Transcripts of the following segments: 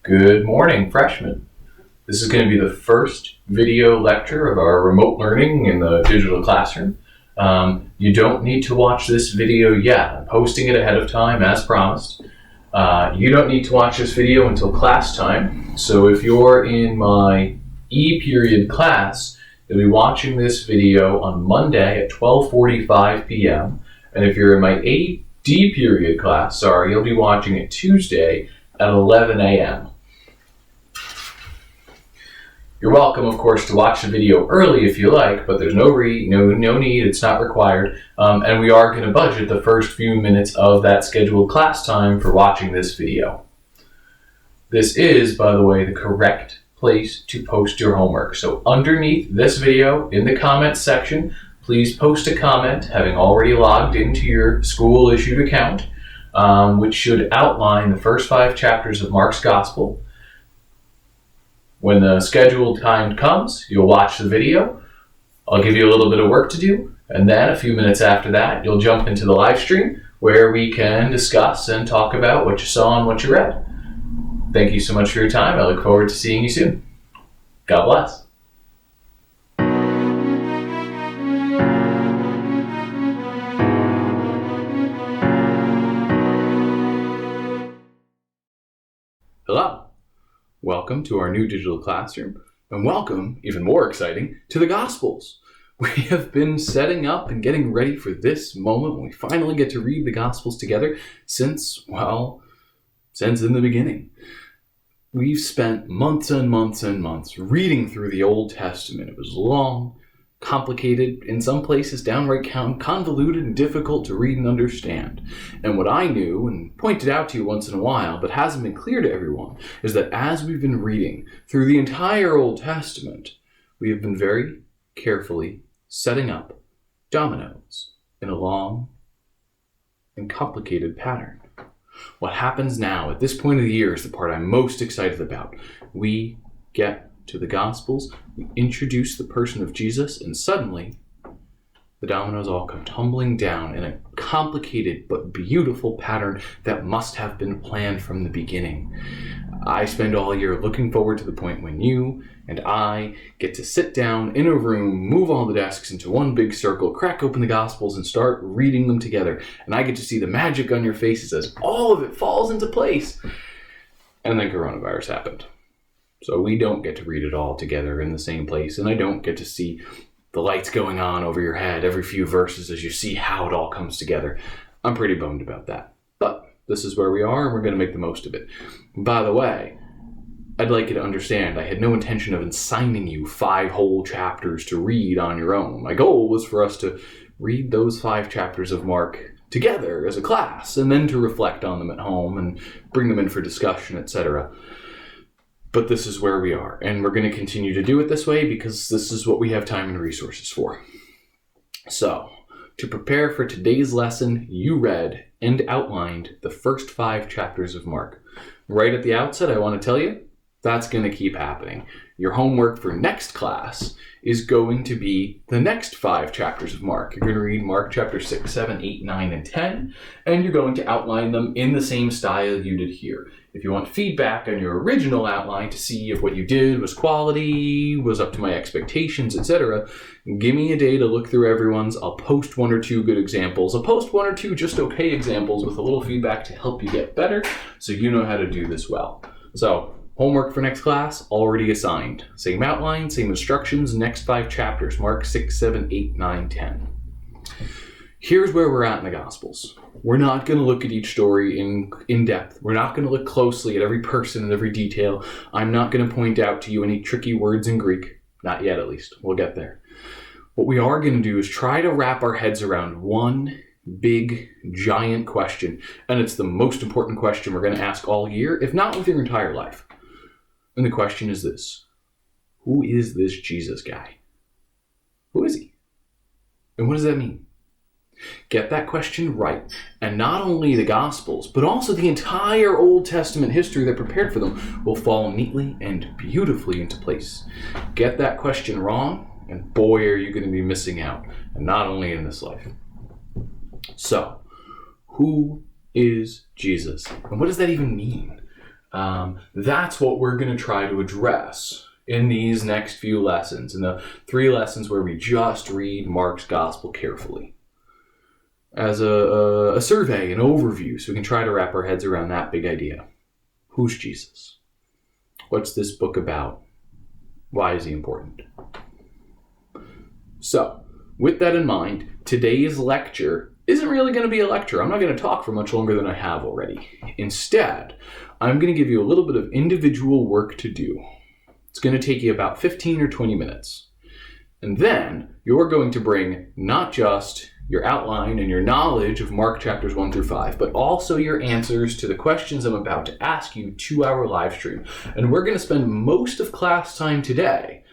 Good morning, freshmen. This is going to be the first video lecture of our remote learning in the digital classroom. You don't need to watch this video yet. I'm posting it ahead of time as promised. You don't need to watch this video until class time. So if you're in my E period class, you'll be watching this video on Monday at 12:45 p.m. And if you're in my A D period class, you'll be watching it Tuesday at 11 a.m. You're welcome, of course, to watch the video early if you like, but there's no need, it's not required. And we are going to budget the first few minutes of that scheduled class time for watching this video. This is, by the way, the correct place to post your homework. So underneath this video, in the comments section, please post a comment having already logged into your school-issued account, which should outline the first 5 chapters of Mark's Gospel. When the scheduled time comes, you'll watch the video. I'll give you a little bit of work to do, and then a few minutes after that, you'll jump into the live stream where we can discuss and talk about what you saw and what you read. Thank you so much for your time. I look forward to seeing you soon. God bless. Hello. Welcome to our new digital classroom, and welcome, even more exciting, to the Gospels. We have been setting up and getting ready for this moment when we finally get to read the Gospels together since in the beginning. We've spent months and months and months reading through the Old Testament. It was long, complicated, in some places downright convoluted and difficult to read and understand. And what I knew and pointed out to you once in a while, but hasn't been clear to everyone, is that as we've been reading through the entire Old Testament, we have been very carefully setting up dominoes in a long and complicated pattern. What happens now at this point of the year is the part I'm most excited about. We get to the Gospels, we introduce the person of Jesus, and suddenly the dominoes all come tumbling down in a complicated but beautiful pattern that must have been planned from the beginning. I spend all year looking forward to the point when you and I get to sit down in a room, move all the desks into one big circle, crack open the Gospels, and start reading them together. And I get to see the magic on your faces as all of it falls into place. And then coronavirus happened. So we don't get to read it all together in the same place, and I don't get to see the lights going on over your head every few verses as you see how it all comes together. I'm pretty bummed about that. But this is where we are, and we're going to make the most of it. By the way, I'd like you to understand I had no intention of assigning you 5 whole chapters to read on your own. My goal was for us to read those 5 chapters of Mark together as a class, and then to reflect on them at home and bring them in for discussion, etc. But this is where we are, and we're going to continue to do it this way because this is what we have time and resources for. So, to prepare for today's lesson, you read and outlined the first 5 chapters of Mark. Right at the outset, I want to tell you, that's going to keep happening. Your homework for next class is going to be the next 5 chapters of Mark. You're going to read Mark chapter 6, 7, 8, 9, and 10, and you're going to outline them in the same style you did here. If you want feedback on your original outline to see if what you did was quality, was up to my expectations, etc., give me a day to look through everyone's. I'll post 1 or 2 good examples. I'll post 1 or 2 just okay examples with a little feedback to help you get better so you know how to do this well. So, homework for next class, already assigned. Same outline, same instructions, next 5 chapters, Mark 6, 7, 8, 9, 10. Here's where we're at in the Gospels. We're not going to look at each story in depth. We're not going to look closely at every person and every detail. I'm not going to point out to you any tricky words in Greek. Not yet, at least. We'll get there. What we are going to do is try to wrap our heads around one big, giant question. And it's the most important question we're going to ask all year, if not with your entire life. And the question is this: who is this Jesus guy? Who is he? And what does that mean? Get that question right, and not only the Gospels, but also the entire Old Testament history that prepared for them will fall neatly and beautifully into place. Get that question wrong, and boy, are you going to be missing out, and not only in this life. So, who is Jesus? And what does that even mean? That's what we're going to try to address in these next few lessons, in the 3 lessons where we just read Mark's gospel carefully. As a survey, an overview, so we can try to wrap our heads around that big idea. Who's Jesus? What's this book about? Why is he important? So, with that in mind, today's lecture isn't really going to be a lecture. I'm not going to talk for much longer than I have already. Instead, I'm going to give you a little bit of individual work to do. It's going to take you about 15 or 20 minutes. And then you're going to bring not just your outline and your knowledge of Mark chapters 1 through 5, but also your answers to the questions I'm about to ask you to our live stream. And we're going to spend most of class time today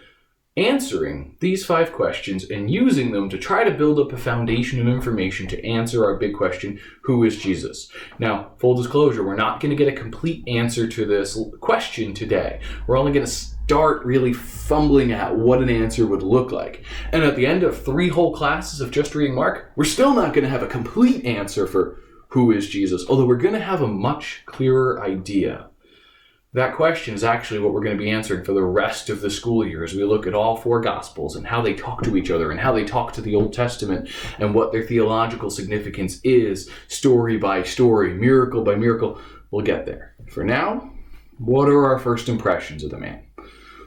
answering these 5 questions and using them to try to build up a foundation of information to answer our big question, who is Jesus? Now, full disclosure, we're not going to get a complete answer to this question today. We're only going to start really fumbling at what an answer would look like. And at the end of 3 whole classes of just reading Mark, we're still not going to have a complete answer for who is Jesus, although we're going to have a much clearer idea. That question is actually what we're going to be answering for the rest of the school year as we look at all 4 Gospels and how they talk to each other and how they talk to the Old Testament and what their theological significance is, story by story, miracle by miracle. We'll get there. For now, what are our first impressions of the man?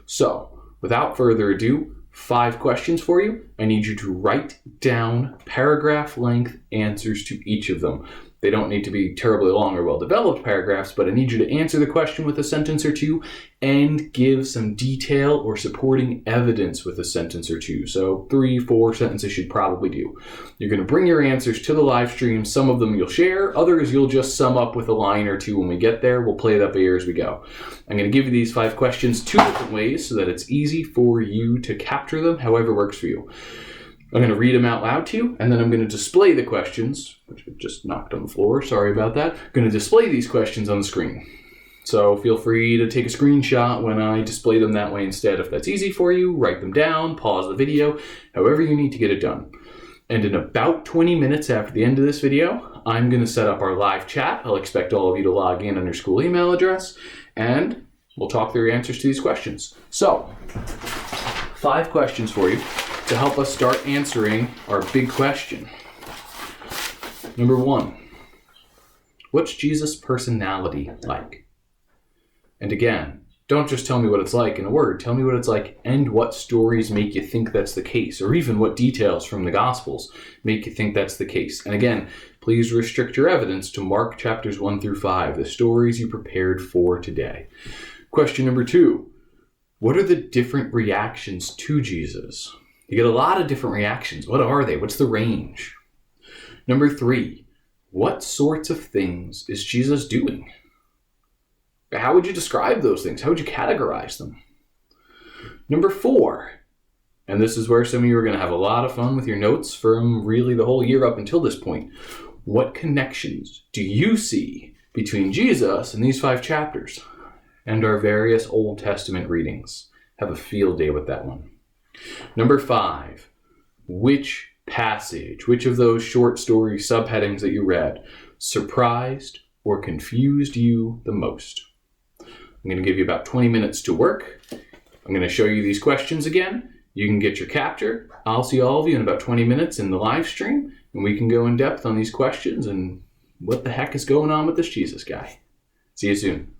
So, without further ado, 5 questions for you. I need you to write down paragraph-length answers to each of them. They don't need to be terribly long or well-developed paragraphs, but I need you to answer the question with a sentence or 2 and give some detail or supporting evidence with a sentence or 2. So 3, 4 sentences should probably do. You're going to bring your answers to the live stream. Some of them you'll share. Others you'll just sum up with a line or 2 when we get there. We'll play it up here as we go. I'm going to give you these 5 questions 2 different ways so that it's easy for you to capture them however works for you. I'm going to read them out loud to you, and then I'm going to display the questions, which I just knocked on the floor. Sorry about that. I'm going to display these questions on the screen. So feel free to take a screenshot when I display them that way instead. If that's easy for you, write them down, pause the video, however you need to get it done. And in about 20 minutes after the end of this video, I'm going to set up our live chat. I'll expect all of you to log in on your school email address, and we'll talk through your answers to these questions. So, 5 questions for you to help us start answering our big question. Number 1, what's Jesus' personality like? And again, don't just tell me what it's like in a word. Tell me what it's like and what stories make you think that's the case, or even what details from the Gospels make you think that's the case. And again, please restrict your evidence to Mark chapters 1 through 5, the stories you prepared for today. Question number 2, what are the different reactions to Jesus? You get a lot of different reactions. What are they? What's the range? Number 3, what sorts of things is Jesus doing? How would you describe those things? How would you categorize them? Number 4, and this is where some of you are going to have a lot of fun with your notes from really the whole year up until this point. What connections do you see between Jesus and these 5 chapters and our various Old Testament readings? Have a field day with that one. Number 5, which passage, which of those short story subheadings that you read surprised or confused you the most? I'm going to give you about 20 minutes to work. I'm going to show you these questions again. You can get your capture. I'll see all of you in about 20 minutes in the live stream, and we can go in depth on these questions and what the heck is going on with this Jesus guy. See you soon.